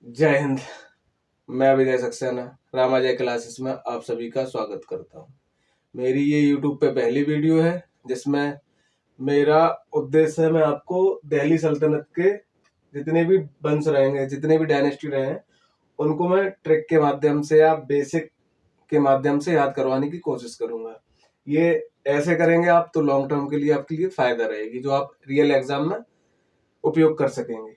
जय हिंद। मैं विजय सक्सेना रामा जय क्लासेस में आप सभी का स्वागत करता हूँ। मेरी ये यूट्यूब पे पहली वीडियो है जिसमें मेरा उद्देश्य है मैं आपको दिल्ली सल्तनत के जितने भी वंश रहे हैं, जितने भी डायनेस्टी रहे हैं, उनको मैं ट्रिक के माध्यम से या बेसिक के माध्यम से याद करवाने की कोशिश करूंगा। ये ऐसे करेंगे आप तो लॉन्ग टर्म के लिए आपके लिए फायदा रहेगी, जो आप रियल एग्जाम में उपयोग कर सकेंगे।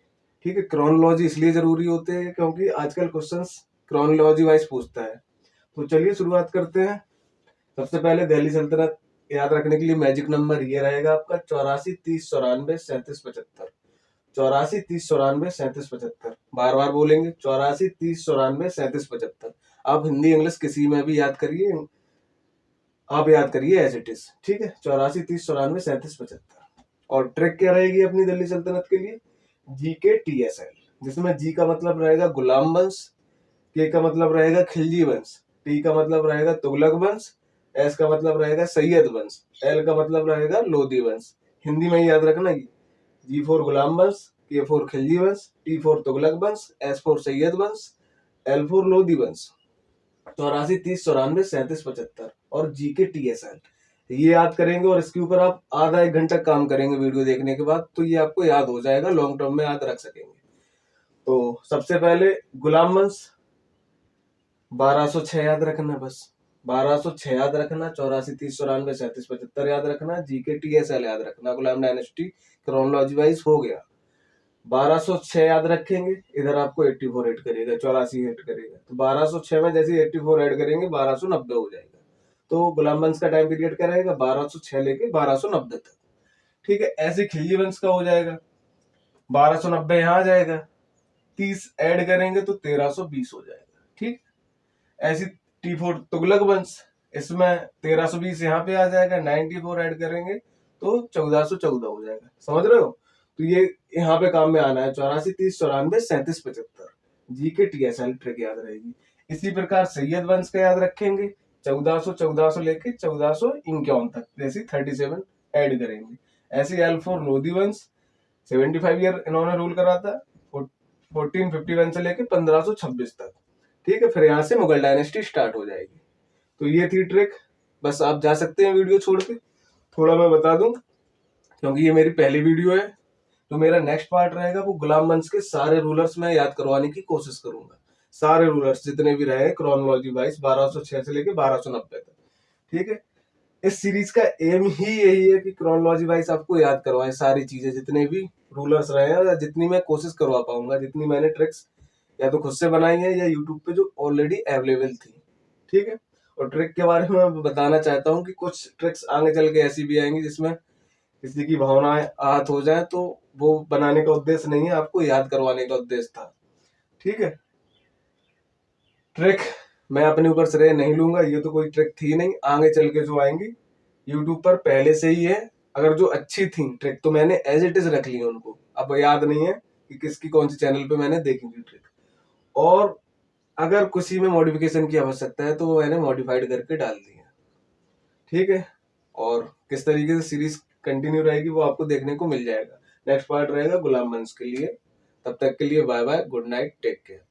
ठीक है, क्रोनोलॉजी इसलिए जरूरी होते हैं क्योंकि आजकल क्वेश्चंस क्रोनोलॉजी वाइज पूछता है। तो चलिए शुरुआत करते हैं। सबसे पहले दिल्ली सल्तनत याद रखने के लिए मैजिक नंबर ये रहेगा आपका 84 30 94 37 75। 84 30 94 37 75 बार बार बोलेंगे 84 30 94 37 75। आप हिंदी इंग्लिश किसी में भी याद करिए, आप याद करिए एज इट इज। ठीक है, 84 30 94 37 75। और ट्रिक क्या रहेगी अपनी दिल्ली सल्तनत के लिए? जी के टी एस एल, जिसमें जी का मतलब रहेगा गुलाम वंश, के का मतलब रहेगा खिलजी वंश, टी का मतलब रहेगा तुगलक वंश, एस का मतलब रहेगा सैयद वंश, एल का मतलब रहेगा लोधी वंश। हिंदी में याद रखना, जी फॉर गुलाम वंश, के फॉर खिलजी वंश, टी फॉर तुगलक वंश, एस फॉर सैयद वंश, एल फॉर लोधी वंश। 84 30 94 37 75 और जी के टी एस एल ये याद करेंगे और इसके ऊपर आप आधा एक घंटा काम करेंगे वीडियो देखने के बाद, तो ये आपको याद हो जाएगा, लॉन्ग टर्म में याद रख सकेंगे। तो सबसे पहले गुलाम वंश 1206 याद रखना, बस 1206 याद रखना। 84 30 94 37 75 याद रखना। जी के टी एस एल याद रखना, गुलाम डायनेस्टी क्रोनोलॉजी वाइज हो गया। 1206 याद रखेंगे, इधर आपको 84 ऐड करेगा, 84 ऐड करेगा, तो 1206 में जैसे 84 ऐड करेंगे 1290 हो जाएगा। तो गुलाम वंश का टाइम पीरियड क्या रहेगा? 1206 लेके 1290 तक। ठीक है, ऐसे खिलजी वंश का हो जाएगा 1290 यहाँ आ जाएगा, 30 ऐड करेंगे तो 1320 हो जाएगा। ठीक, ऐसी टी फोर तुगलक वंश, इसमें 1320 यहाँ पे आ जाएगा, 94 ऐड करेंगे तो 1414 हो जाएगा। समझ रहे हो? तो ये यहाँ पे काम में आना है। 84 30 94 37 75 जी के टी एस एल ट्रिक याद रहेगी। इसी प्रकार सैयद वंश का याद रखेंगे, 1400 लेके 1451 तक, जैसे 37 ऐड करेंगे। ऐसे एल फोर लोधी वंश, 75 ईयर इन्होंने रूल करा था, 1451 से लेके 1526 तक। ठीक है, फिर यहाँ से मुगल डायनेस्टी स्टार्ट हो जाएगी। तो ये थी ट्रिक। बस आप जा सकते हैं वीडियो छोड़ के। थोड़ा मैं बता दूं, क्योंकि ये मेरी पहली वीडियो है, तो मेरा नेक्स्ट पार्ट रहेगा वो गुलाम वंश के सारे रूलर्स मैं याद करवाने की कोशिश करूंगा। सारे रूलर्स जितने भी रहे क्रोनोलॉजी वाइज 1206 से लेके 1290 तक। ठीक है, इस सीरीज का एम ही यही है कि क्रोनोलॉजी वाइज आपको याद करवाएं सारी चीजें, जितने भी रूलर्स रहे हैं, या जितनी मैं कोशिश करवा पाऊंगा, जितनी मैंने ट्रिक्स या तो खुद से बनाई है या यूट्यूब पे जो ऑलरेडी अवेलेबल थी। ठीक है, और ट्रिक के बारे में मैं बताना चाहता हूँ कि कुछ ट्रिक्स आगे चल के ऐसी भी आएंगी जिसमें किसी की भावनाएं आहत हो जाए, तो वो बनाने का उद्देश्य नहीं है, आपको याद करवाने का उद्देश्य था। ठीक है, ट्रिक मैं अपने ऊपर श्रेय नहीं लूंगा, ये तो कोई ट्रिक थी नहीं, आगे चल के जो आएंगी यूट्यूब पर पहले से ही है। अगर जो अच्छी थी ट्रिक तो मैंने एज इट इज रख ली है, उनको अब याद नहीं है कि किसकी कौन सी चैनल पे मैंने देखी थी ट्रिक। और अगर किसी में मॉडिफिकेशन की आवश्यकता है तो वो मैंने मॉडिफाइड करके डाल दी है। ठीक है, और किस तरीके से सीरीज कंटिन्यू रहेगी वो आपको देखने को मिल जाएगा। नेक्स्ट पार्ट रहेगा गुलाम वंश के लिए। तब तक के लिए bye bye, good night, take care.